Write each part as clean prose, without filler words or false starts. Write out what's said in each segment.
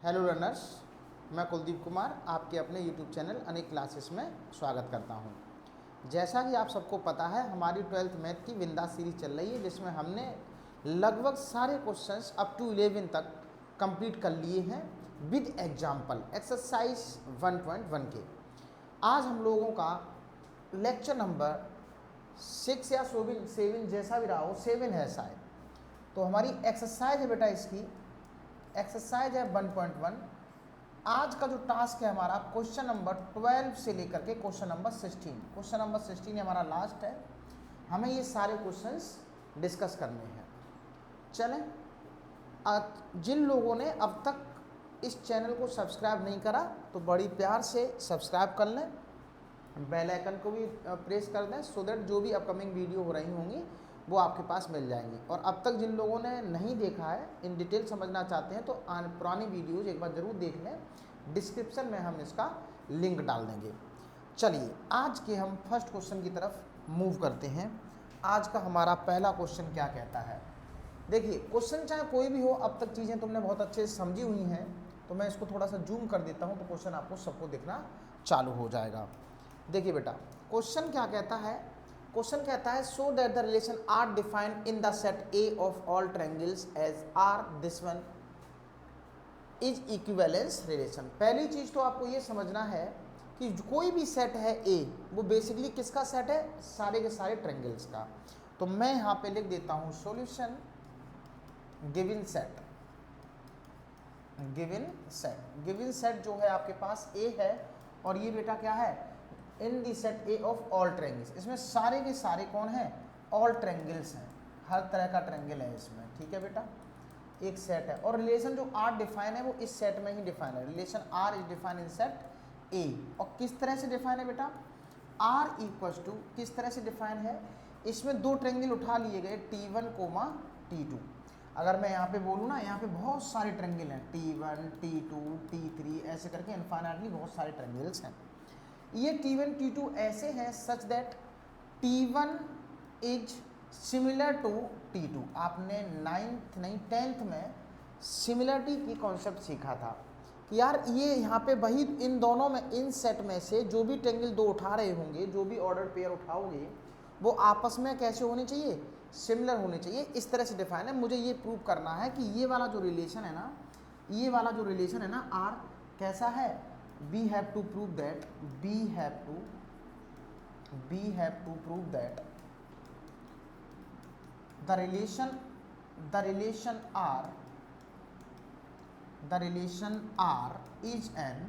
Hello learners, मैं कुलदीप कुमार आपके अपने यूट्यूब चैनल अनेक क्लासेस में स्वागत करता हूं। जैसा कि आप सबको पता है, हमारी 12th मैथ की विंदा सीरीज चल रही है, जिसमें हमने लगभग सारे क्वेश्चंस अप टू 11 तक कंप्लीट कर लिए हैं विद एग्जाम्पल एक्सरसाइज 1.1 के। आज हम लोगों का लेक्चर नंबर 6 या 7 जैसा भी रहा हो, 7 है शायद। तो हमारी एक्सरसाइज है बेटा, इसकी एक्सरसाइज है 1.1। आज का जो टास्क है हमारा क्वेश्चन नंबर 12 से लेकर के क्वेश्चन नंबर 16। क्वेश्चन नंबर 16 हमारा लास्ट है। हमें ये सारे क्वेश्चंस डिस्कस करने हैं। चलें, जिन लोगों ने अब तक इस चैनल को सब्सक्राइब नहीं करा तो बड़ी प्यार से सब्सक्राइब कर लें, बेल आइकन को भी प्रेस कर दें, सो दैट जो भी अपकमिंग वीडियो हो रही होंगी वो आपके पास मिल जाएंगी। और अब तक जिन लोगों ने नहीं देखा है, इन डिटेल समझना चाहते हैं, तो पुरानी वीडियोज़ एक बार ज़रूर देख लें। डिस्क्रिप्शन में हम इसका लिंक डाल देंगे। चलिए, आज के हम फर्स्ट क्वेश्चन की तरफ मूव करते हैं। आज का हमारा पहला क्वेश्चन क्या कहता है? देखिए, क्वेश्चन चाहे कोई भी हो, अब तक चीज़ें तुमने बहुत अच्छे से समझी हुई हैं, तो मैं इसको थोड़ा सा जूम कर देता हूँ, तो क्वेश्चन आपको सबको दिखना चालू हो जाएगा। देखिए बेटा, क्वेश्चन क्या कहता है? क्वेश्चन कहता है so that the relation R defined in the set A of all triangles as R this one is equivalence relation. पहली चीज तो आपको ये समझना है कि कोई भी सेट है ए, वो बेसिकली किसका सेट है? सारे के सारे ट्रायंगल्स का। तो मैं यहाँ पे लिख देता हूँ solution given set. Given set जो है आपके पास ए है, और ये बेटा क्या है? In the set A of all triangles. इसमें सारे के सारे कौन है? ऑल ट्रायंगल्स हैं, हर तरह का ट्रायंगल है इसमें। ठीक है बेटा, एक सेट है। और रिलेशन जो आर डिफाइन है वो इस सेट में ही डिफाइन है। Relation R is define in set A. और किस तरह से डिफाइन है बेटा? आर इक्वल्स टू किस तरह से डिफाइन है? इसमें दो ट्रायंगल उठा लिए गए, T1, T2। अगर मैं यहाँ पे बोलूँ ना, यहाँ पे बहुत सारे ट्रायंगल हैं, T1, T2, T3, ऐसे करके इनफाइनाइटली बहुत सारे ट्रायंगल्स हैं। ये T1, T2 ऐसे हैं such that T1 is similar to T2। आपने 10th में सिमिलरिटी की कॉन्सेप्ट सीखा था कि यार ये यहाँ पे वही इन दोनों में, इन सेट में से जो भी ट्रायंगल दो उठा रहे होंगे, जो भी ऑर्डर पेयर उठाओगे, वो आपस में कैसे होने चाहिए? सिमिलर होने चाहिए। इस तरह से डिफाइन है। मुझे ये प्रूव करना है कि ये वाला जो रिलेशन है ना, ये वाला जो रिलेशन है ना आर, कैसा है? we have to prove that we have to prove that the relation R is an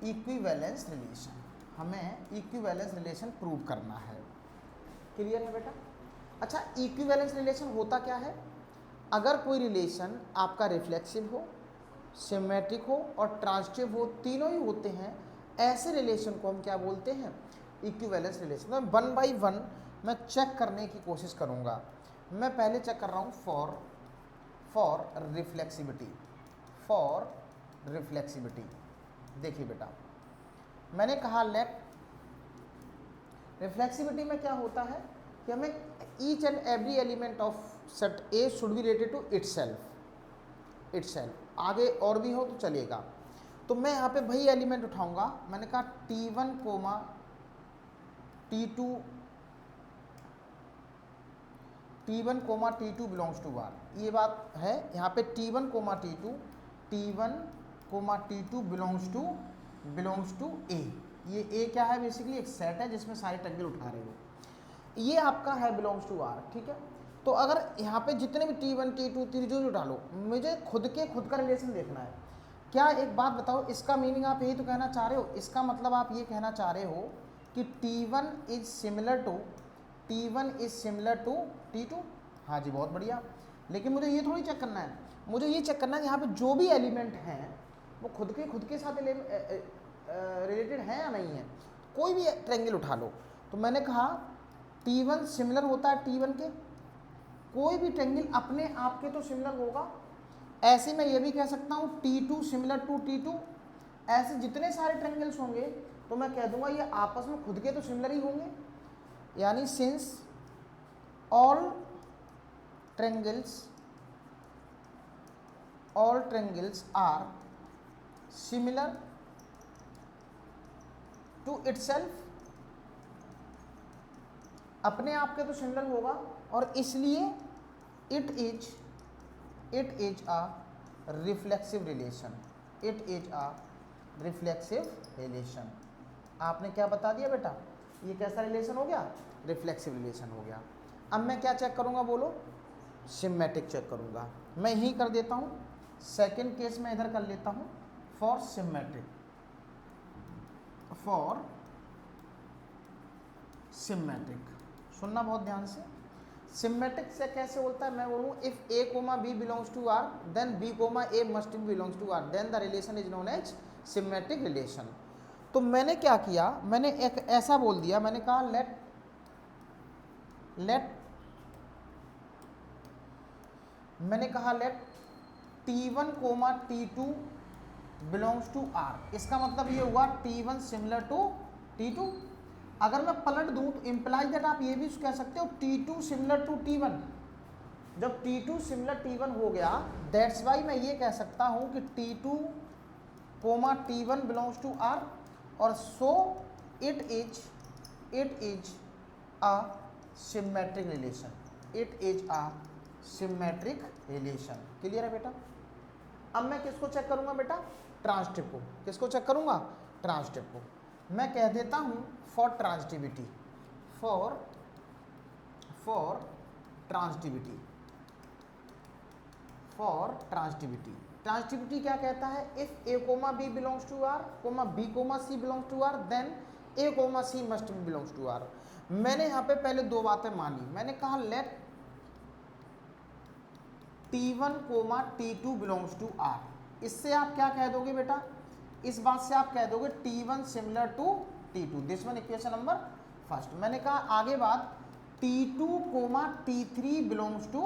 equivalence relation। हमें इक्विवेलेंस रिलेशन प्रूव करना है। क्लियर है बेटा? अच्छा, इक्विवेलेंस रिलेशन होता क्या है? अगर कोई रिलेशन आपका रिफ्लेक्सिव हो, सिमेट्रिक हो और ट्रांजिटिव हो, तीनों ही होते हैं, ऐसे रिलेशन को हम क्या बोलते हैं? Equivalence relation. तो 1 by 1 मैं चेक करने की कोशिश करूंगा। मैं पहले चेक कर रहा हूं फॉर रिफ्लेक्सिविटी। देखिए बेटा, मैंने कहा लेट रिफ्लेक्सिविटी में क्या होता है कि हमें each and every element of set A should be related to itself. आगे और भी हो तो चलेगा। तो मैं यहाँ पे वही एलिमेंट उठाऊंगा। मैंने कहा T1, T2 belongs to are. ये बात है यहाँ पे T1, T2 बिलोंग्स टू ए। ये ए क्या है? बेसिकली एक सेट है जिसमें सारे ट्रायंगल उठा रहे हो। ये आपका है बिलोंग्स टू आर। ठीक है, तो अगर यहाँ पे जितने भी T1, T2, T3 जो डालो, मुझे खुद का रिलेशन देखना है। क्या एक बात बताओ, इसका मीनिंग आप यही तो कहना चाह रहे हो? इसका मतलब आप ये कहना चाह रहे हो कि T1 is similar to T2। हाँ जी, बहुत बढ़िया। लेकिन मुझे ये थोड़ी चेक करना है, मुझे ये चेक करना है यहाँ पे जो भी एलिमेंट हैं वो खुद के साथ रिलेटेड है या नहीं है। कोई भी ट्रायंगल उठा लो। तो मैंने कहा T1 सिमिलर होता है T1 के, कोई भी ट्रायंगल अपने आप के तो सिमिलर होगा। ऐसे मैं ये भी कह सकता हूँ T2 सिमिलर टू T2। ऐसे जितने सारे ट्रायंगल्स होंगे तो मैं कह दूंगा ये आपस में खुद के तो सिमिलर ही होंगे। यानी since all triangles all triangles are similar to itself, अपने आप के तो सिमिलर होगा और इसलिए it is a reflexive relation, it is a reflexive relation. आपने क्या बता दिया बेटा, ये कैसा रिलेशन हो गया, रिफ्लेक्सिव रिलेशन हो गया। अब मैं क्या चेक करूंगा बोलो, सिमेट्रिक चेक करूंगा। मैं यही कर देता हूं, सेकंड केस में इधर कर लेता हूं, फॉर सिमेट्रिक, फॉर सिमेट्रिक। सुनना बहुत ध्यान से, सिमेट्रिक से कैसे बोलता है, मैं बोलूँ if A comma B belongs to R then B comma A must belongs to R then the relation is known as symmetric relation. तो मैंने क्या किया, मैंने एक ऐसा बोल दिया, मैंने कहा let T1 comma T2 belongs to R। इसका मतलब ये हुआ T1 सिमिलर टू T2। अगर मैं पलट दूं तो इम्प्लाइज दैट आप ये भी कह सकते हो T2 सिमिलर टू T1। जब T2 सिमिलर T1 हो गया, दैट्स वाई मैं ये कह सकता हूं कि T2 coma T1 belongs to R और सो it is a symmetric relation, it is a symmetric relation. Clear है बेटा। अब मैं किसको चेक करूंगा बेटा, ट्रांजिटिव को। किसको चेक करूंगा, ट्रांजिटिव को। मैं कह देता हूं for transitivity, for transitivity, for transitivity. Transitivity क्या कहता है, if A comma B belongs to R comma B comma C belongs to R then A comma C must be belongs to R. मैंने यहाँ पे पहले दो बातें मानी, मैंने कहा let T1 comma T2 belongs to R। इससे आप क्या कह दोगे बेटा, इस बात से आप कह दोगे T1 similar to T2, this one equation number first. मैंने कहा आगे बात T2 coma T3 belongs to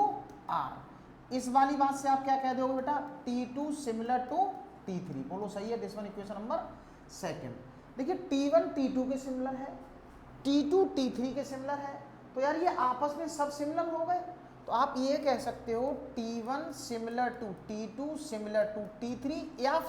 R। इस वाली बात से आप क्या कह दोगे बेटा, T2 सिमिलर टू T3। बोलो सही है, this one equation number second. देखिए T1 T2 के सिमिलर है, T2 T3 के सिमिलर है, तो यार ये आपस में सब सिमिलर हो गए। तो आप ये कह सकते हो T1 similar to T2 similar to T3, या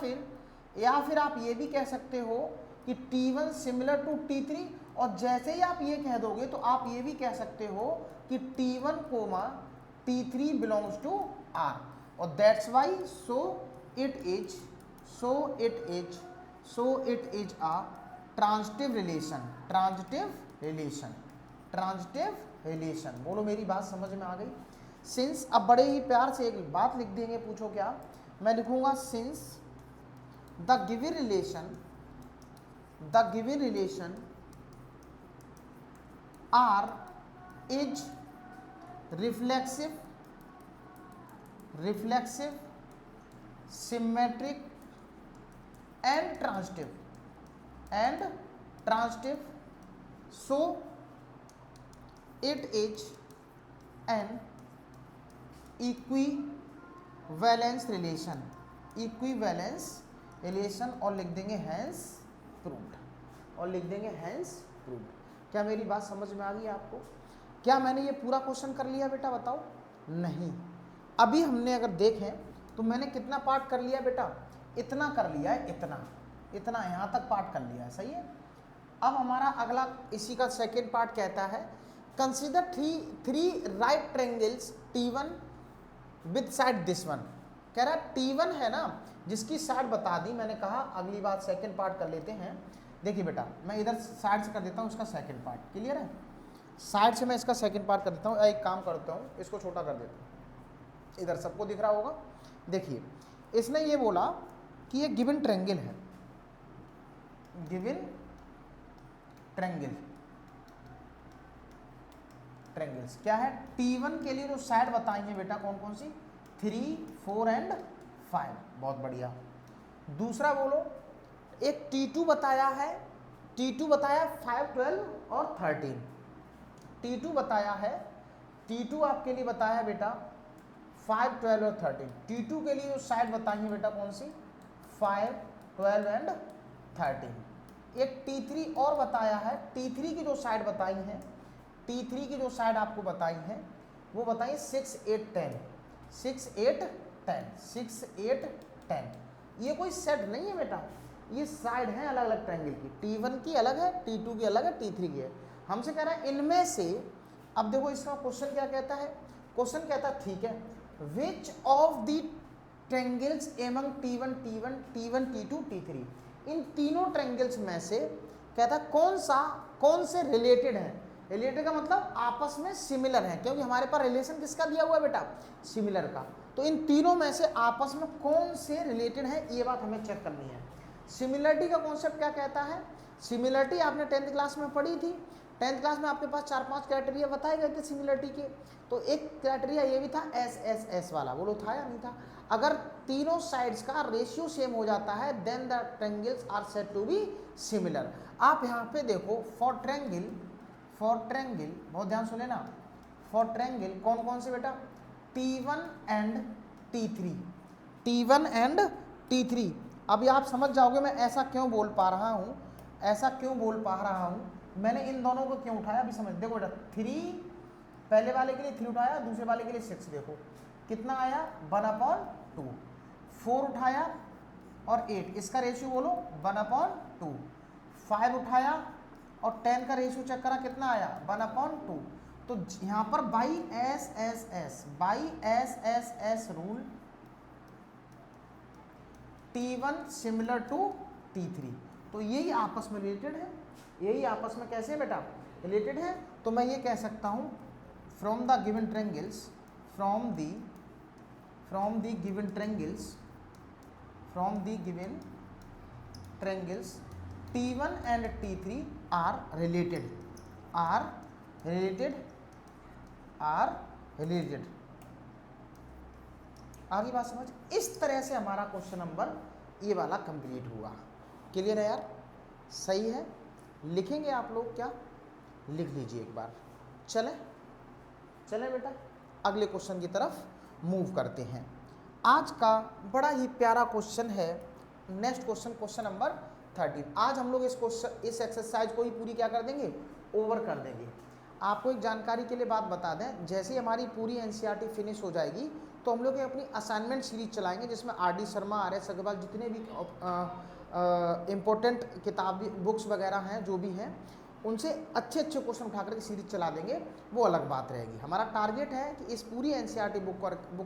फिर आप ये भी कह सकते हो कि T1 सिमिलर टू T3। और जैसे ही आप ये कह दोगे तो आप ये भी कह सकते हो कि T1 comma T3 belongs to R और that's why so it is a transitive relation, transitive relation. बोलो मेरी बात समझ में आ गई। सिंस, अब बड़े ही प्यार से एक बात लिख देंगे, पूछो क्या, मैं लिखूंगा since the given relation R is reflexive, symmetric and transitive, so it is an equivalence relation, और लिख देंगे हैंस प्रूव्ड, क्या मेरी बात समझ में आ गई आपको? क्या मैंने ये पूरा क्वेश्चन कर लिया बेटा, बताओ? नहीं, अभी हमने अगर देखें तो मैंने कितना पार्ट कर लिया बेटा, इतना कर लिया है, इतना यहाँ तक पार्ट कर लिया है, सही है। अब हमारा अगला इसी का सेकेंड पार्ट कहता है consider three right triangles T1 with side this one. कह रहा है T1 है ना, जिसकी साइड बता दी, मैंने कहा अगली बात सेकंड पार्ट कर लेते हैं। देखिए बेटा, मैं इधर साइड से कर देता हूँ इसका सेकंड पार्ट, क्लियर है? साइड से मैं इसका सेकंड पार्ट कर देता हूँ, एक काम करता हूँ, इसको छोटा कर देता हूँ, इधर सबको दिख रहा होगा। देखिए, इसने ये बोला कि ये गिवन ट्रायंगल है, ट्रायंगल्स क्या है, T1 के लिए जो साइड बताई है बेटा कौन कौन सी, 3, 4 एंड 5, बहुत बढ़िया। दूसरा बोलो, एक T2 बताया है, 5, 12 और 13। T2 बताया है, T2 आपके लिए बताया है बेटा 5, 12 और 13। T2 के लिए जो साइड बताई है बेटा कौन सी, 5, 12 एंड 13। एक T3 और बताया है, T3 की जो साइड बताई है, T3 की जो साइड आपको बताई है वो बताइए 6, 8, 10। 10, 6, 8, 10। ये कोई सेट नहीं है बेटा, ये साइड है अलग अलग ट्रायंगल की, T1 की अलग है, T2 की अलग है, T3 की है। हमसे कह रहा है इनमें से, अब देखो इसका क्वेश्चन क्या कहता है, क्वेश्चन कहता है ठीक है, which of the triangles among T1, T2, T3, इन तीनों ट्रायंगल्स में से कहता है कौन से रिलेटेड है। रिलेटेड का मतलब आपस में सिमिलर है, क्योंकि हमारे पास रिलेशन किसका दिया हुआ है बेटा, सिमिलर का। तो इन तीनों में से आपस में कौन से रिलेटेड है, ये बात हमें चेक करनी है। सिमिलरिटी का कॉन्सेप्ट क्या कहता है, सिमिलरिटी आपने 10th क्लास में पढ़ी थी। 10th क्लास में आपके पास 4-5 क्राइटेरिया बताए गए थे सिमिलरिटी के। तो एक क्राइटेरिया ये भी था SSS वाला, बोलो था या नहीं था। अगर तीनों साइड्स का रेशियो सेम हो जाता है then the triangles are said to be similar. आप यहाँ पे देखो फॉर ट्रायंगल, बहुत ध्यान सुने ना, फॉर ट्रायंगल कौन कौन से बेटा, T1 and T3, T1 and T3। अभी आप समझ जाओगे मैं ऐसा क्यों बोल पा रहा हूँ, ऐसा क्यों बोल पा रहा हूँ, मैंने इन दोनों को क्यों उठाया अभी समझ। देखो बेटा 3 पहले वाले के लिए 3 उठाया, दूसरे वाले के लिए 6, देखो कितना आया 1/2। 4 उठाया और 8, इसका रेशियो बोलो 1/2। 5 उठाया और 10 का रेशियो चेक करा कितना आया 1/2। तो यहाँ पर by SSS rule T1 similar to T3, तो यही आपस में रिलेटेड है, यही आपस में कैसे है बेटा रिलेटेड है। तो मैं ये कह सकता हूँ from the given triangles, from the given triangles T1 and T3 are related, आगे बात समझ। इस तरह से हमारा क्वेश्चन नंबर ये वाला कंप्लीट हुआ। क्लियर है यार, सही है। लिखेंगे आप लोग क्या, लिख लीजिए एक बार। चले बेटा अगले क्वेश्चन की तरफ मूव करते हैं। आज का बड़ा ही प्यारा क्वेश्चन है नेक्स्ट क्वेश्चन, क्वेश्चन नंबर 13। आज हम लोग इस एक्सरसाइज को ही पूरी क्या कर देंगे, ओवर कर देंगे। आपको एक जानकारी के लिए बात बता दें, जैसे ही हमारी पूरी एनसीईआरटी फिनिश हो जाएगी तो हम लोग अपनी असाइनमेंट सीरीज चलाएंगे, जिसमें RD शर्मा, RS अग्रवाल जितने भी इम्पोर्टेंट किताब बुक्स वगैरह हैं जो भी हैं, उनसे अच्छे क्वेश्चन उठा करके सीरीज चला देंगे, वो अलग बात रहेगी। हमारा टारगेट है कि इस पूरी एनसीईआरटी बुक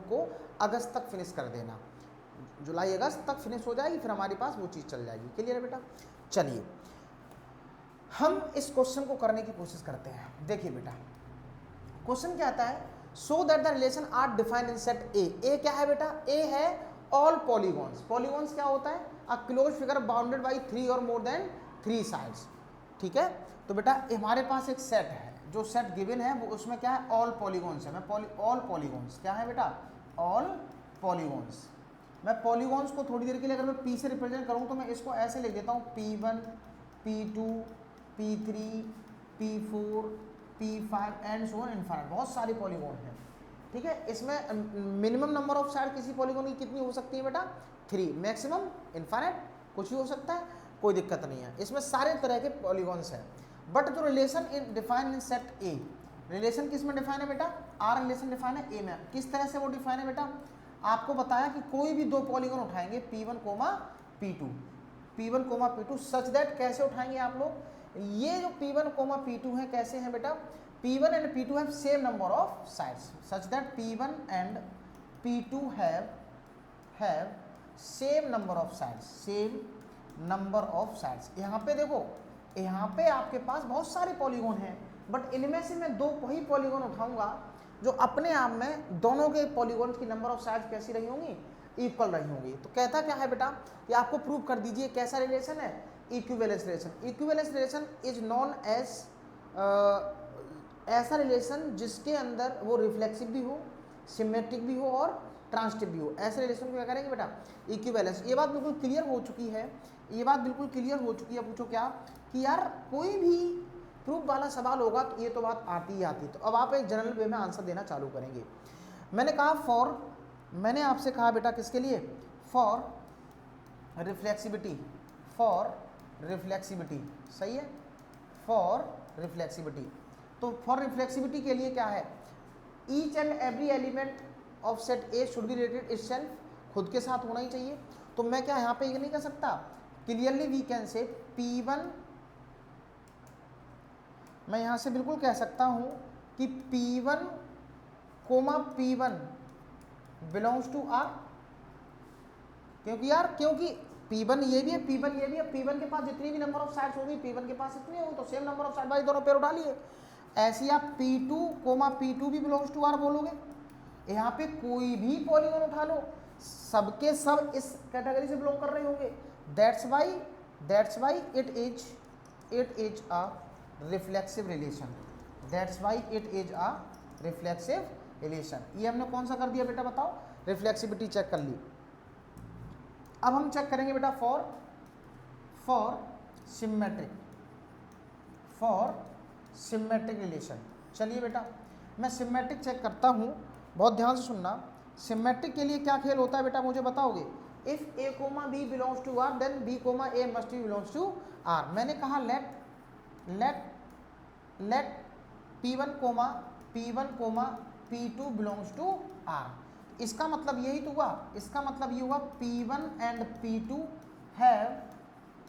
को अगस्त तक फिनिश कर देना, जुलाई अगस्त तक फिनिश हो जाएगी, फिर हमारे पास वो चीज़ चल जाएगी। क्लियर है बेटा। चलिए हम इस क्वेश्चन को करने की कोशिश करते हैं। देखिए बेटा क्वेश्चन क्या आता है, so that the relation R defined in set A क्या है बेटा, ए है ऑल पॉलीगॉन्स। पॉलीगॉन्स क्या होता है, a close figure bounded by 3 और मोर देन 3 साइड्स। ठीक है, तो बेटा हमारे पास एक सेट है, जो सेट गिवन है वो उसमें क्या है, ऑल पॉलीगॉन्स है। मैं ऑल पॉलीगॉन्स क्या है बेटा, ऑल पॉलीगॉन्स। मैं पॉलीगॉन्स को थोड़ी देर के लिए अगर मैं P से रिप्रेजेंट करूँ तो मैं इसको ऐसे लिख देता हूँ, P1, P2, P3, P4, P5 and so on infinite. बहुत सारे पॉलीगॉन हैं। ठीक है, इसमें मिनिमम नंबर ऑफ साइड किसी पॉलीगॉन की कितनी हो सकती है बेटा, 3। मैक्सिमम इनफाइनाइट कुछ भी हो सकता है, कोई दिक्कत नहीं है। इसमें सारे तरह के पॉलीगॉन्स हैं। बट जो relation in define in set A, relation किस में डिफाइन है बेटा, आर रिलेशन डिफाइन है ए में। किस तरह से वो डिफाइन है बेटा, आपको बताया कि कोई भी 2 पॉलीगॉन उठाएंगे P1, P2 सच दैट, कैसे उठाएंगे आप लोग, ये जो P1, P2 है कैसे हैं बेटा, P1 and P2 have same number of sides, such that P1 and P2 have same number of sides, यहाँ पे देखो, यहाँ पे आपके पास बहुत सारे पॉलीगॉन हैं, बट इनमें से मैं 2 वही पॉलीगॉन उठाऊंगा जो अपने आप में दोनों के पॉलीगॉन की नंबर ऑफ साइड्स कैसी रही होंगी, इक्वल रही होंगी। तो कहता क्या है बेटा, ये आपको प्रूव कर दीजिए कैसा रिलेशन है, equivalence relation. Equivalence relation is known as ऐसा रिलेशन जिसके अंदर वो रिफ्लेक्सिव भी हो, सिमेट्रिक भी हो और ट्रांसिटिव भी हो, ऐसे रिलेशन को क्या करेंगे बेटा, इक्विवेलेंस। ये बात बिल्कुल क्लियर हो चुकी है, पूछो क्या कि यार कोई भी प्रूफ वाला सवाल होगा तो ये तो बात आती ही आती। तो अब आप एक जनरल वे में आंसर देना चालू करेंगे। मैंने आपसे कहा बेटा किसके लिए, फॉर रिफ्लेक्सिविटी, सही है, फॉर रिफ्लेक्सिविटी। तो फॉर रिफ्लेक्सिविटी के लिए क्या है, each and every element of set A should be related itself, खुद के साथ होना ही चाहिए। तो मैं क्या यहाँ पे ये नहीं कह सकता, क्लियरली वी कैन से P1, मैं यहाँ से बिल्कुल कह सकता हूँ कि P1 coma P1 belongs to R, क्योंकि P1 ये भी है, P1 ये भी है, P1 के पास जितनी भी नंबर ऑफ साइड्स होगी P1 के पास इतनी होगी, तो same number of side wise दोनों पेयर उठा लिए। ऐसे ही आप P2 कोमा P2 भी बिलोंग्स टू R बोलोगे, यहाँ पे कोई भी पॉलीगॉन उठा लो, सबके सब इस कैटेगरी से बिलोंग कर रहे होंगे। That's why it is a reflexive relation, that's why it is a reflexive relation. ये हमने कौन सा कर दिया बेटा बताओ, रिफ्लेक्सिविटी चेक कर ली। अब हम चेक करेंगे बेटा फॉर सिमेट्रिक रिलेशन। चलिए बेटा मैं सिमेट्रिक चेक करता हूँ, बहुत ध्यान से सुनना। सिमेट्रिक के लिए क्या खेल होता है बेटा मुझे बताओगे? If A comma B belongs to R then B comma A must be belongs to R. मैंने कहा let P1 comma P2 belongs to R. इसका मतलब यही तो हुआ, इसका मतलब ये हुआ P1 and P2 have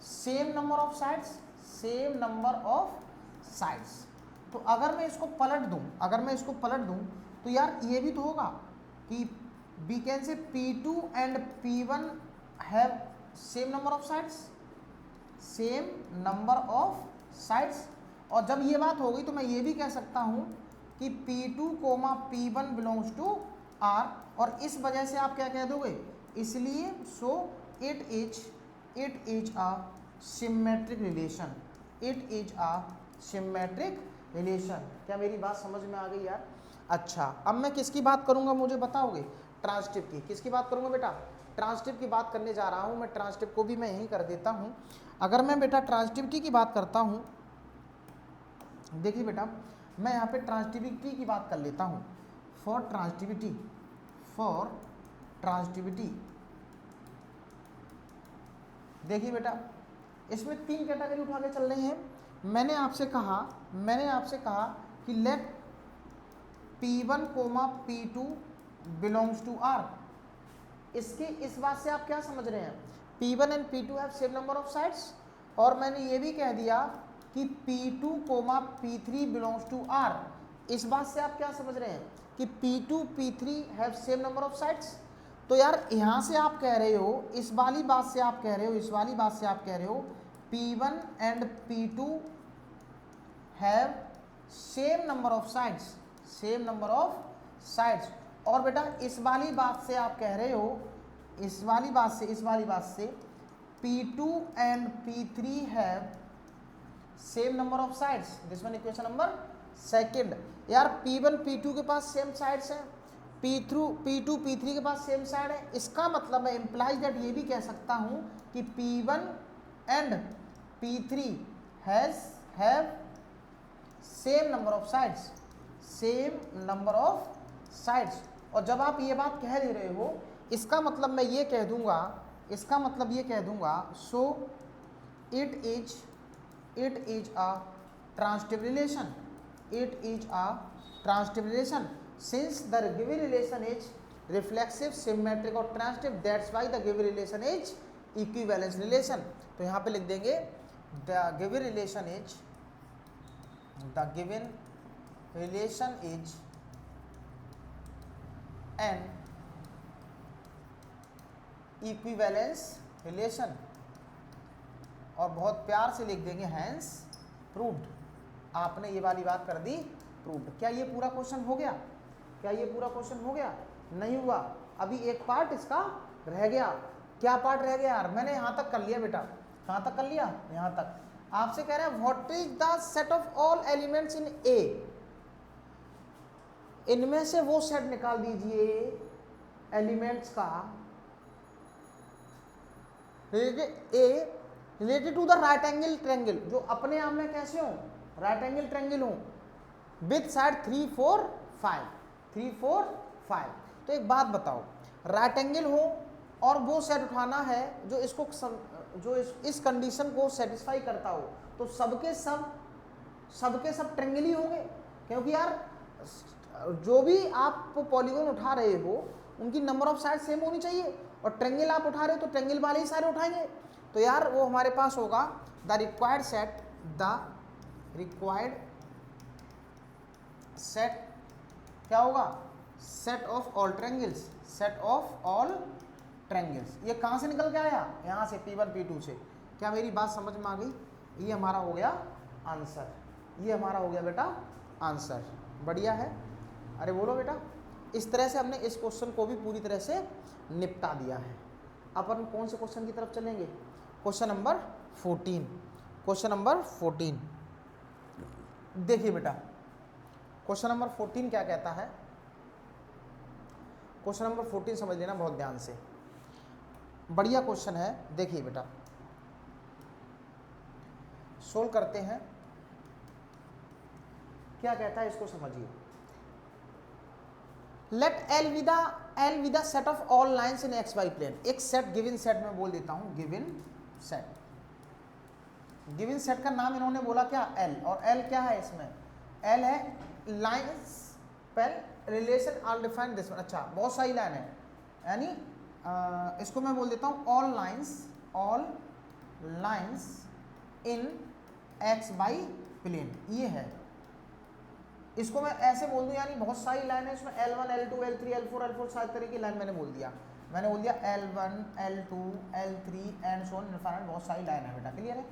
same number of sides. तो अगर मैं इसको पलट दूं तो यार ये भी तो होगा कि we can say P2 and P1 have same number of sides, और जब ये बात होगी तो मैं ये भी कह सकता हूँ कि P2 coma P1 belongs to R, और इस वजह से आप क्या कह दोगे, इसलिए so it is a symmetric relation. क्या मेरी बात समझ में आ गई यार? अच्छा, अब मैं किसकी बात करूंगा मुझे बताओगे? ट्रांसटिव की। किसकी बात करूंगा बेटा? ट्रांसटिव की बात करने जा रहा हूं मैं। ट्रांसटिव को भी मैं यहीं कर देता हूं। अगर मैं बेटा ट्रांसटिविटी की बात करता हूं, देखिए बेटा मैं यहाँ पे ट्रांसटिविटी की बात कर लेता हूँ। फॉर ट्रांसटिविटी देखिए बेटा इसमें 3 कैटेगरी उठा के चल रहे हैं। मैंने आपसे कहा कि let P1 comma P2 belongs to R। इस बात से आप क्या समझ रहे हैं? P1 and P2 have same number of sides, और मैंने ये भी कह दिया कि P2 coma P3 belongs to R। इस बात से आप क्या समझ रहे हैं कि P2 P3 have same number of sides. तो यार यहाँ से आप कह रहे हो, इस वाली बात से आप कह रहे हो P1 and P2 have same number of sides, और बेटा इस वाली बात से आप कह रहे हो, इस वाली बात से P2 and P3 have same number of sides. This one equation number second. यार P1 P2 के पास सेम साइड्स हैं, P2 P3 के पास सेम साइड है। इसका मतलब मैं इम्प्लाइज दैट ये भी कह सकता हूँ कि P1 and P3 have same number of sides. और जब आप ये बात कह दे रहे हो, इसका मतलब मैं ये कह दूंगा सो it is a transitive relation since the given relation is reflexive, symmetric और transitive, that's why the given relation is equivalence relation। तो यहाँ पे लिख देंगे the given relation is an equivalence relation, और बहुत प्यार से लिख देंगे hence proved। आपने ये वाली बात कर दी proved। क्या ये पूरा क्वेश्चन हो गया? नहीं हुआ। अभी एक पार्ट इसका रह गया। क्या पार्ट रह गया यार? मैंने यहाँ तक कर लिया बेटा। कहाँ तक कर लिया? यहाँ तक। आपसे कह रहे हैं what is the set of all elements in A. इनमें से वो सेट निकाल दीजिए एलिमेंट्स का related to the right angle triangle, जो अपने आप में कैसे हो? राइट एंगल ट्रायंगल हो विद साइड 3, 4, 5। तो एक बात बताओ, राइट एंगल हो और वो सेट उठाना है जो इस कंडीशन को सेटिस्फाई करता हो, तो सबके सब ट्रायंगल ही होंगे। क्योंकि यार जो भी आप पॉलीगॉन उठा रहे हो उनकी नंबर ऑफ साइड सेम होनी चाहिए, और ट्रेंगल आप उठा रहे हो तो ट्रेंगल वाले ही सारे उठाएंगे। तो यार वो हमारे पास होगा द रिक्वायर्ड सेट क्या होगा, set of all triangles, set of all triangles. ये कहाँ से निकल के आया, यहाँ से P1 P2 से। क्या मेरी बात समझ में आ गई? ये हमारा हो गया आंसर, ये हमारा हो गया बेटा आंसर। बढ़िया है, अरे बोलो बेटा। इस तरह से हमने इस क्वेश्चन को भी पूरी तरह से निपटा दिया है। अपन कौन से क्वेश्चन की तरफ चलेंगे? Question number 14। क्वेश्चन नंबर 14 देखिए बेटा, क्वेश्चन नंबर 14 क्या कहता है? क्वेश्चन नंबर 14 समझ लेना बहुत ध्यान से, बढ़िया क्वेश्चन है। देखिए बेटा, सोल्व करते हैं। क्या कहता है इसको समझिए। Let L with set of all lines in X Y plane. एक सेट, गिवन सेट में बोल देता हूं, गिवन सेट। गिवन सेट का नाम इन्होंने बोला क्या, एल। और एल क्या है इसमें? एल है lines pen relation all defined this one. अच्छा, बहुत सारी लाइन है, यानी इसको मैं बोल देता हूं all lines in X Y plane, ये है। इसको मैं ऐसे बोल दूं, यानी बहुत सारी लाइन है इसमें, L1 L2 L3 L4 सारी तरह की लाइन मैंने बोल दिया L1 L2 L3 and so on infinite, बहुत सारी लाइन है बेटा, क्लियर है।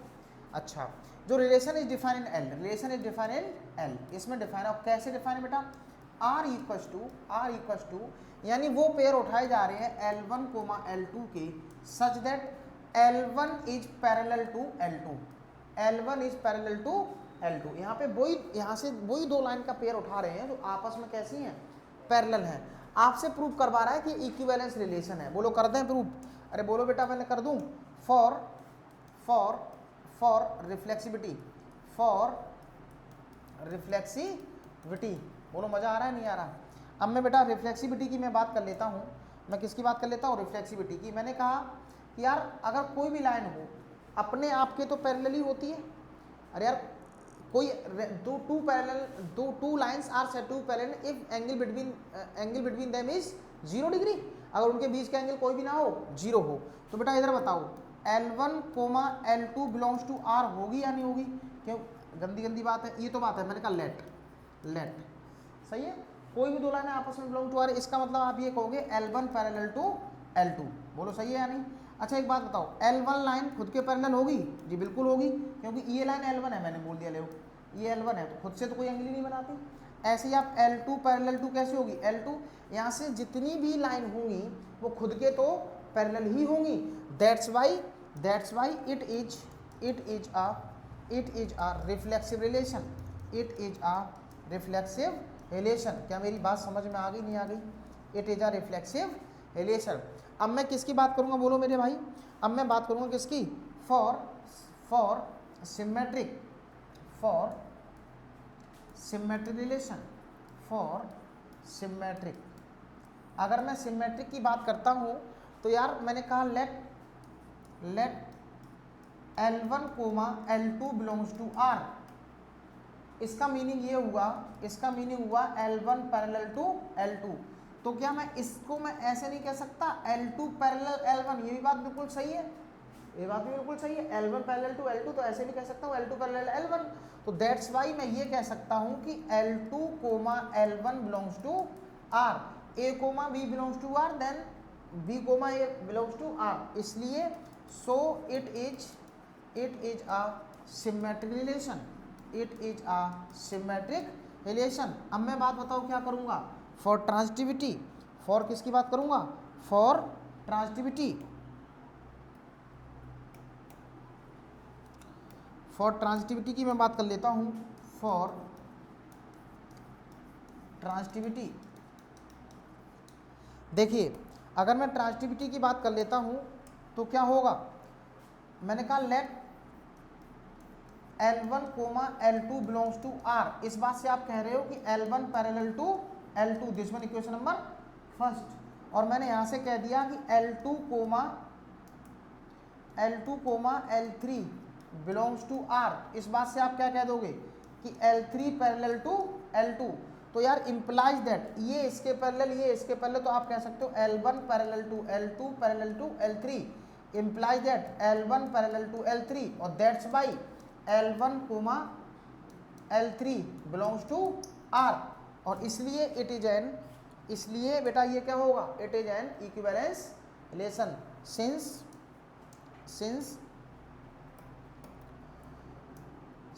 अच्छा, जो relation is define in L, relation is define in L, इसमें डिफाइन है। कैसे डिफाइन है बेटा? R इक्वस टू, यानी वो पेयर उठाए जा रहे हैं L1, L2 के, such that L1 is parallel to L2, L1 is parallel to L2। यहाँ पे वही, यहाँ से वही दो लाइन का पेयर उठा रहे हैं जो आपस में कैसी हैं, पैरेलल हैं। आपसे प्रूव करवा रहा है कि इक्विवेलेंस रिलेशन है। बोलो कर दें प्रूव? अरे बोलो बेटा, मैंने कर दूं। फॉर रिफ्लेक्सिविटी, बोलो मजा आ रहा है नहीं आ रहा? अब मैं बेटा रिफ्लेक्सिविटी की मैं बात कर लेता हूँ। मैं किसकी बात कर लेता हूँ? रिफ्लेक्सिविटी की। मैंने कहा कि यार अगर कोई भी लाइन हो अपने आप के तो पैरेलल ही होती है। अरे यार कोई two lines are set to parallel if angle between them is 0 degree. अगर उनके बीच का एंगल कोई भी ना हो, 0 हो, तो बेटा इधर बताओ L1, L2 belongs to R होगी या नहीं होगी? क्यों गंदी बात है, ये तो बात है। मैंने कहा लेट सही है, कोई भी दो लाइन आपस में बिलोंग टू R, इसका मतलब आप ये कहोगे L1 पैरेलल टू L2। बोलो सही है या नहीं? अच्छा एक बात बताओ, L1 लाइन खुद के पैरेलल होगी? जी बिल्कुल होगी, क्योंकि ये लाइन L1 है, मैंने बोल दिया, ले ये L1 है, तो खुद से तो कोई एंगल ही नहीं बनाती। ऐसे ही आप L2 पैरेलल टू कैसे होगी? L2, यहाँ से जितनी भी लाइन होंगी वो खुद के तो पैरेलल ही होंगी। That's why it is a reflexive relation. क्या मेरी बात समझ में आ गई नहीं आ गई? It is a reflexive relation. अब मैं किसकी बात करूंगा बोलो मेरे भाई? अब मैं बात करूंगा किसकी? For symmetric relation, for symmetric. अगर मैं सिमेट्रिक की बात करता हूं तो यार मैंने कहा let L1, L2 belongs to R। इसका मीनिंग ये हुआ, L1 पैरेलल टू L2। तो क्या मैं इसको मैं ऐसे नहीं कह सकता L2 पैरेलल L1? ये भी बात बिल्कुल सही है, ये बात भी बिल्कुल सही है। L1 पैरेलल टू L2 तो ऐसे नहीं कह सकता हूँ L2 पैरेलल L1। तो दैट्स वाई मैं ये कह सकता हूँ कि L2, L1 belongs to R, A, B belongs to R, then B, A belongs to R। इसलिए so it is a symmetric relation. अब मैं बात बताऊँ क्या करूँगा? फॉर ट्रांजिटिविटी, फॉर किसकी बात करूँगा? फॉर ट्रांजिटिविटी की मैं बात कर लेता हूँ। फॉर ट्रांजिटिविटी, देखिए अगर मैं ट्रांजिटिविटी की बात कर लेता हूँ तो क्या होगा? मैंने कहा let L1, L2 belongs to R। इस बात से आप कह रहे हो कि L1 parallel to L2, this one equation number first. और मैंने यहाँ से कह दिया कि L2, L3 belongs to R। इस बात से आप क्या कह दोगे कि L3 पैरेलल टू L2। तो यार इम्प्लाइज दैट ये इसके पैरेलल, ये इसके पैरेलल, तो आप कह सकते हो L1 parallel to L2 parallel to L3, implies that L1 parallel to L3, और that's by L1 comma L3 belongs to R, और इसलिए इट इज एन, इसलिए बेटा ये क्या होगा, it is an equivalence relation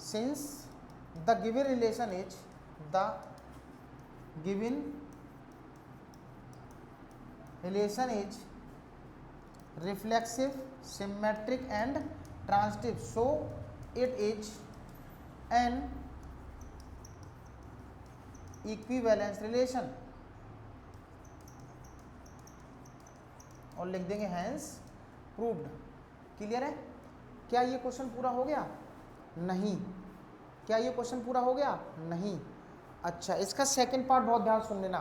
since the given relation is reflexive, symmetric and transitive, so it is an equivalence relation, और लिख देंगे hence proved। क्लियर है? क्या ये क्वेश्चन पूरा हो गया? नहीं। क्या ये क्वेश्चन पूरा हो गया? नहीं। अच्छा, इसका सेकंड पार्ट बहुत ध्यान सुन लेना।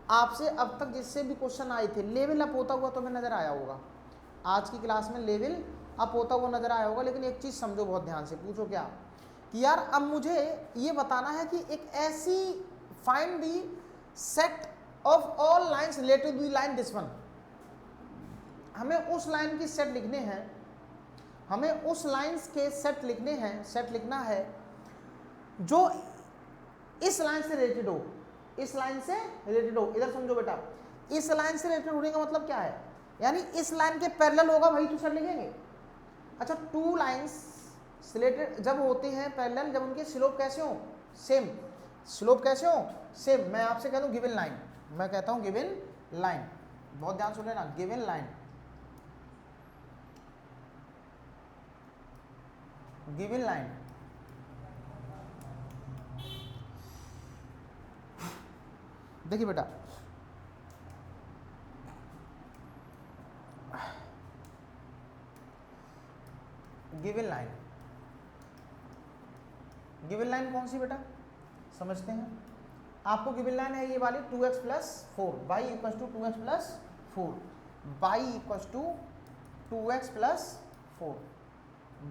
आपसे अब तक जिससे भी क्वेश्चन आए थे लेवल अप होता हुआ तुम्हें नजर आया होगा, आज की क्लास में लेवल अप होता हुआ नजर आया होगा, लेकिन एक चीज समझो बहुत ध्यान से, पूछो क्या कि यार अब मुझे ये बताना है कि एक ऐसी find the set of all lines related to the line this one, हमें उस लाइन की सेट लिखने हैं, हमें उस लाइंस के सेट लिखने हैं, सेट लिखना है जो इस लाइन से रिलेटेड हो, इस लाइन से रिलेटेड हो। इधर समझो बेटा, इस लाइन से रिलेटेड होने का मतलब क्या है, यानी इस लाइन के पैरेलल होगा भाई तो सेट लिखेंगे। अच्छा, टू लाइंस रिलेटेड जब होते हैं पैरेलल, जब उनके स्लोप कैसे हो, सेम, स्लोप कैसे हो, सेम। मैं आपसे कह दूं गिवन लाइन, मैं कहता हूं गिवन लाइन, बहुत ध्यान सुन लेना, गिवन लाइन, गिवन लाइन, देखिए बेटा गिवन लाइन, गिवन लाइन कौन सी बेटा समझते हैं। आपको गिवन लाइन है ये वाली 2x plus 4, y equal to 2x plus 4, y equal to 2x plus 4,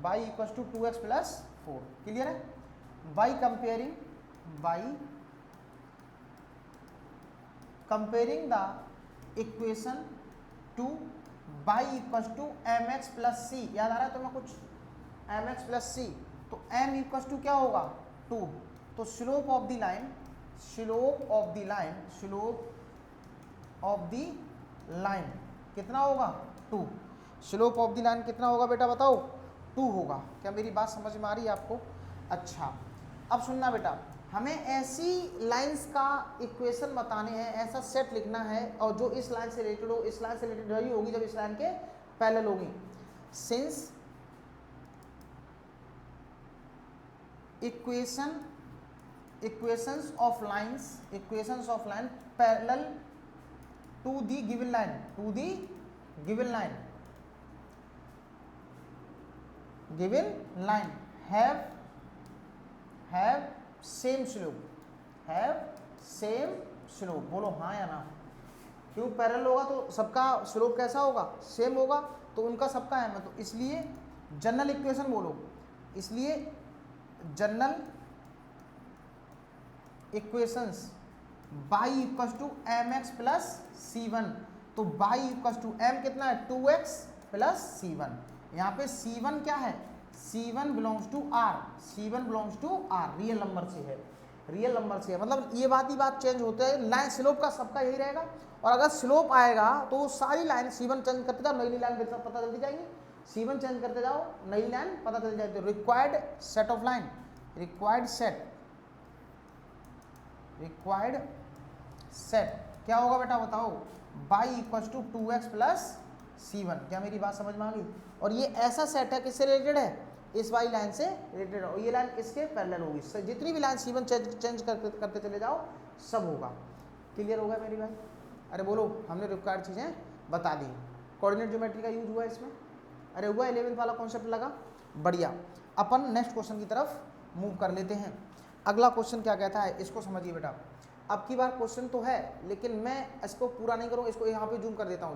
y equal to 2x plus 4। Clear है? y comparing the equation to y equal to mx plus c, याद आ रहा है तुम्हें कुछ, mx प्लस c, तो m equal to क्या होगा 2, तो slope of the line, slope of the line, slope of the line कितना होगा 2, स्लोप ऑफ द लाइन कितना होगा बेटा बताओ 2 होगा। क्या मेरी बात समझ में आ रही है आपको? अच्छा, अब सुनना बेटा, हमें ऐसी लाइंस का इक्वेशन बताने हैं, ऐसा सेट लिखना है और जो इस लाइन से रिलेटेड हो, इस लाइन से रिलेटेड वही होगी जब इस लाइन के पैरेलल होगी। Since equations of line parallel to the given line, to the given line, given line have same slope, have same slope, बोलो हाँ या ना। क्यों? पैरेलल होगा तो सबका स्लोप कैसा होगा, सेम होगा, तो उनका सबका है मैं, तो इसलिए जनरल इक्वेशन बोलो, इसलिए general equations y equal to mx plus c1, तो y इक्वल टू m कितना है 2x प्लस c1, यहाँ पे c1 क्या है, c1 belongs to r, c1 belongs to r, real number से है, रियल नंबर से है, मतलब ये बात ही बात चेंज होता है, लाइन स्लोप का सबका यही रहेगा, और अगर स्लोप आएगा तो सारी लाइन c1 चेंज करते जाओ, नई लाइन पता चलती जाएगी, c1 चेंज करते जाओ, नई लाइन पता चल जाएगी। Required set of line, required set क्या होगा बेटा बताओ, y equal to 2x plus c1। क्या मेरी बात समझ में आ गई? और ये ऐसा सेट है किससे रिलेटेड है, इस वाली लाइन से रिलेटेड है, और ये लाइन इसके पैरेलल होगी, जितनी भी लाइन c1 चेंज करते चले जाओ सब होगा। क्लियर होगा मेरी भाई? अरे बोलो, हमने रिक्वायर्ड चीज़ें बता दी, कोऑर्डिनेट ज्योमेट्री का यूज हुआ इसमें, अरे हुआ 11th वाला कॉन्सेप्ट लगा, बढ़िया। अपन नेक्स्ट क्वेश्चन की तरफ मूव कर लेते हैं। अगला क्वेश्चन क्या कहता है, इसको समझिए बेटा। अब की बार क्वेश्चन तो है लेकिन मैं इसको पूरा नहीं करूँगा, इसको यहाँ पे जूम कर देता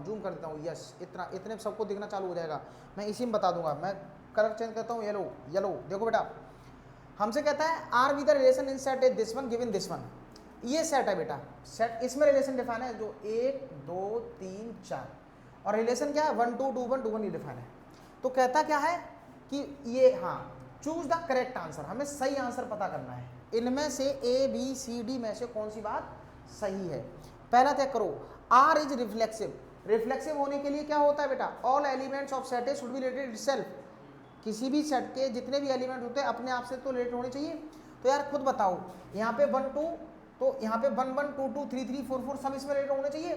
हूँ, यस, इतने सबको दिखना चालू हो जाएगा, मैं इसी में बता दूंगा। मैं कलर चेंज करता हूँ, येलो। देखो बेटा, हमसे कहता है R with the relation in set this one given this one, ये सेट है बेटा, सेट, इसमें रिलेशन डिफाइन है जो 1 2 3 4, और रिलेशन क्या है 1 2 2 1 2 1 ये डिफाइन है। तो कहता क्या है कि ये, हाँ, चूज द करेक्ट आंसर, हमें सही आंसर पता करना है, इनमें से ए बी सी डी में से कौन सी बात सही है। पहला तय करो, आर इज रिफ्लेक्सिव, रिफ्लेक्सिव होने के लिए क्या होता है बेटा, all elements of set should be related itself, किसी भी सेट के जितने भी एलिमेंट होते हैं अपने आप से तो रिलेटेड होने चाहिए। तो यार खुद बताओ, यहाँ पे 1 2, तो यहाँ पे 1 1 2 2 3 3 4 4 सब इसमें रिलेटेड होने चाहिए।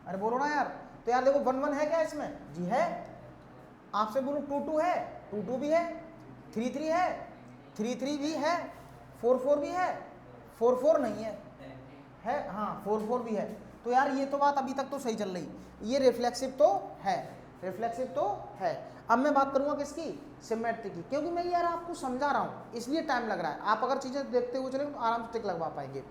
अरे बोलो ना यार, तो यार देखो 1 1 है क्या इसमें, जी है, आपसे बोलूँ 2 2 है, 2 2 भी है, 3 3 है, 3 3 भी है, 4 4 भी है, 4 4 नहीं है, हाँ 4 4 भी है। तो यार ये तो बात अभी तक तो सही चल रही, ये रिफ्लेक्सिव तो है, रिफ्लेक्सिव तो है। अब मैं बात करूंगा किसकी, सिमेट्री की, क्योंकि मैं यार आपको समझा रहा हूँ इसलिए टाइम लग रहा है, आप अगर चीजें देखते हुए चलेंगे तो आराम से टिक लगवा पाएंगे।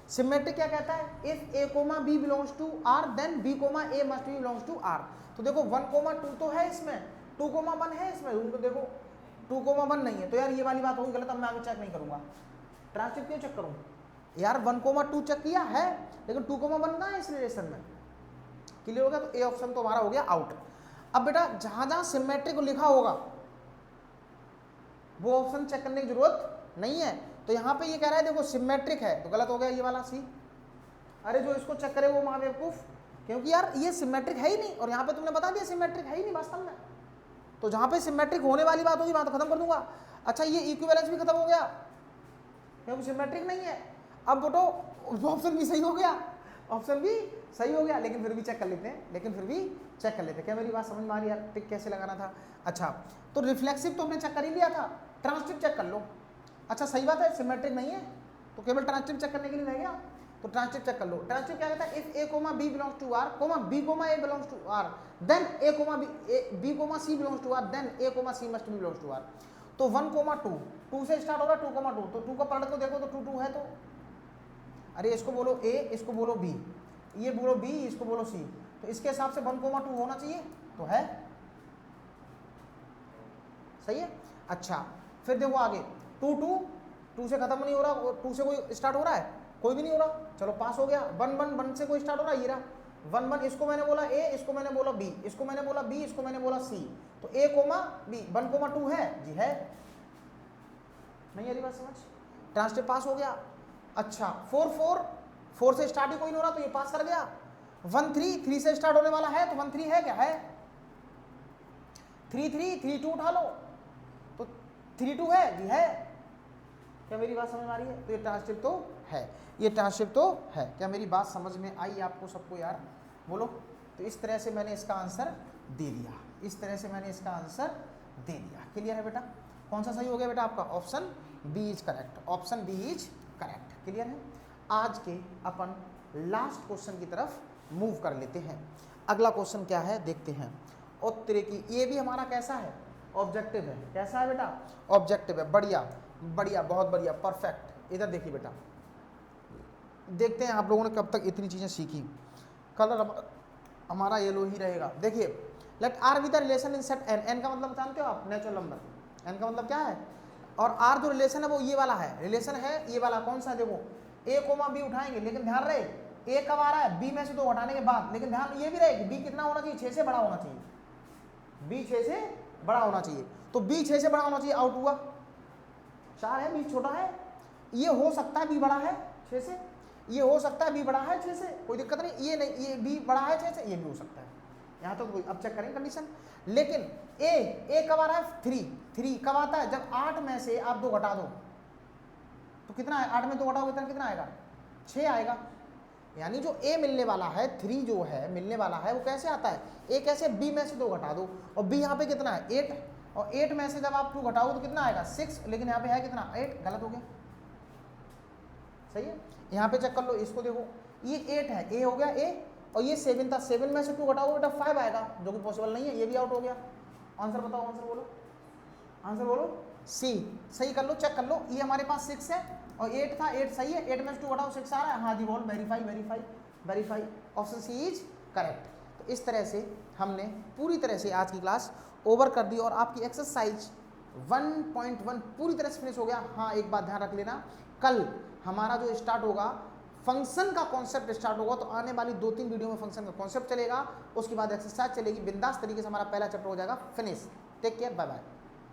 सिमेट्री क्या कहता है, if A comma B belongs to R then B comma A must be belongs to R. तो देखो 1 2 तो है इसमें, 2 1 है इसमें, उनको देखो 2 1 नहीं है, तो यार ये वाली बात होगी गलत, अब मैं आगे चेक नहीं करूंगा, ट्रांसक्रिप्ट क्यों चेक करूँ यार, 1 2 चेक किया है लेकिन 2 1 कहाँ है इस रिलेशन में, क्लियर हो गया। तो ए ऑप्शन तो हमारा हो गया आउट। अब बेटा जहां जहां सिमेट्रिक लिखा होगा वो ऑप्शन चेक करने की जरूरत नहीं है। तो यहां पे ये कह रहा है देखो सिमेट्रिक है, तो गलत हो गया ये वाला सी। अरे जो इसको चेक करे वो महाबेवकूफ, क्योंकि यार ये सिमेट्रिक है ही नहीं, और यहां पे तुमने बता दिया सिमेट्रिक है ही नहीं वास्तव में। तो जहां पे सिमेट्रिक होने वाली बात होगी बात खत्म कर दूंगा। अच्छा ये इक्विवेलेंस भी खत्म हो गया क्योंकि सिमेट्रिक नहीं है। अब बेटो ऑप्शन भी सही हो गया, ऑप्शन भी सही हो गया, लेकिन फिर भी चेक कर लेते हैं, क्या मेरी बात समझ में आ रही है, टिक कैसे लगाना था। अच्छा तो रिफ्लेक्सिव तो हमने चेक कर ही लिया था, ट्रांसटिव चेक कर लो। अच्छा सही बात है सिमेट्रिक नहीं है तो केवल ट्रांसटिव चेक करने के लिए रह गया, तो ट्रांसटिव चेक कर लो। ट्रांसटिव क्या कहता है, if A comma B belongs to R comma B comma A belongs to R then A comma B comma C belongs to R then A comma C must be belongs to R. तो 1 2 से start होगा 2 तो 2 का पलट को देखो तो 2 2 है, तो अरे इसको बोलो ए, इसको बोलो बी, ये बोलो बी, इसको बोलो सी, तो इसके हिसाब से 1 2 होना चाहिए, तो है सही है। अच्छा फिर देखो आगे 2 से खत्म नहीं हो रहा, 2 से कोई स्टार्ट हो रहा है, कोई भी नहीं हो रहा, चलो पास हो गया। 1 से कोई स्टार्ट हो रहा है, ये रहा 1 इसको मैंने बोला ए, इसको मैंने बोला बी, इसको मैंने बोला बी, इसको मैंने बोला सी, तो ए कोमा बी 1 2 है जी, है नहीं यारी बात समझ, ट्रांसटिव पास हो गया। अच्छा 4 से स्टार्ट ही कोई नहीं हो रहा तो ये पास कर गया। 1 3 से स्टार्ट होने वाला है तो 1 3 है क्या, है 3 2 उठा लो तो 3 2 है जी, है, क्या मेरी बात समझ में आ रही है। तो ये ट्रांसटिव तो है, ये ट्रांसटिव तो है, क्या मेरी बात समझ में आई आपको सबको यार, बोलो। तो इस तरह से मैंने इसका आंसर दे दिया, इस तरह से मैंने इसका आंसर दे दिया, क्लियर है बेटा। कौन सा सही हो गया बेटा आपका, option B is correct, option B is correct, clear है। आज के अपन लास्ट क्वेश्चन की तरफ मूव कर लेते हैं। अगला क्वेश्चन क्या है देखते हैं। उत्तरे की, ये भी हमारा कैसा है, ऑब्जेक्टिव है, कैसा है बेटा, ऑब्जेक्टिव है, बढ़िया बढ़िया बहुत बढ़िया परफेक्ट। इधर देखिए बेटा, देखते हैं आप लोगों ने कब तक इतनी चीजें सीखी। कलर हमारा येलो ही रहेगा। देखिए let R with the relation in set N, N का मतलब जानते हो आप, नेचुरल नंबर, एन का मतलब क्या है, और आर जो रिलेशन है वो ये वाला है, रिलेशन है ये वाला, कौन सा, देखो ए कोमा बी उठाएंगे, लेकिन ध्यान रहे ए कब आ रहा है, बी में से 2 हटाने के बाद, लेकिन ध्यान ये भी रहे कि बी कितना होना चाहिए, 6 से बड़ा होना चाहिए, बी 6 से बड़ा होना चाहिए, तो बी 6 से बड़ा होना चाहिए, आउट हुआ। 4 है, बी छोटा है, ये हो सकता है बी बड़ा है 6 से, ये हो सकता है बी बड़ा है 6 से, कोई दिक्कत नहीं, ये नहीं, ये बी बड़ा है 6 से, ये भी हो सकता है, यहाँ तो कोई, अब चेक करेंगे कंडीशन। लेकिन ए कब आ रहा है, 3 कब आता है, जब 8 में से आप 2 घटा दो तो कितना है, 8 में 2 घटाओगे कितना आएगा, 6 आएगा। यानी जो ए मिलने वाला है, 3 जो है मिलने वाला है, वो कैसे आता है, ए कैसे, बी में से 2 घटा दो, और बी यहाँ पे कितना है 8, और 8 में से जब आप 2 घटाओगे तो कितना आएगा 6, लेकिन यहाँ पे है कितना 8, गलत हो गया, सही है। यहाँ पे चेक कर लो, इसको देखो ये 8 है, ए हो गया ए, और ये 7 था, 7 में से 2 घटाओगे बेटा 5 आएगा, जो कि पॉसिबल नहीं है, ये भी आउट हो गया। आंसर बताओ, आंसर बोलो, आंसर बोलो, सी, सही कर लो, चेक कर लो, ये हमारे पास 6 है और 8 था, 8 सही है, 8 में से 2 घटाओ 6 आ रहा है, हाँ जी बोल, verify, option C is correct. तो इस तरह से हमने पूरी तरह से आज की क्लास ओवर कर दी, और आपकी एक्सरसाइज 1.1 पूरी तरह से फिनिश हो गया। हाँ एक बात ध्यान रख लेना, कल हमारा जो स्टार्ट होगा फंक्शन का कॉन्सेप्ट स्टार्ट होगा तो आने वाली 2-3 वीडियो में फंक्शन का कॉन्सेप्ट चलेगा, उसके बाद एक्सरसाइज चलेगी, बिंदास तरीके से हमारा पहला चैप्टर हो जाएगा finish. Take care, bye bye.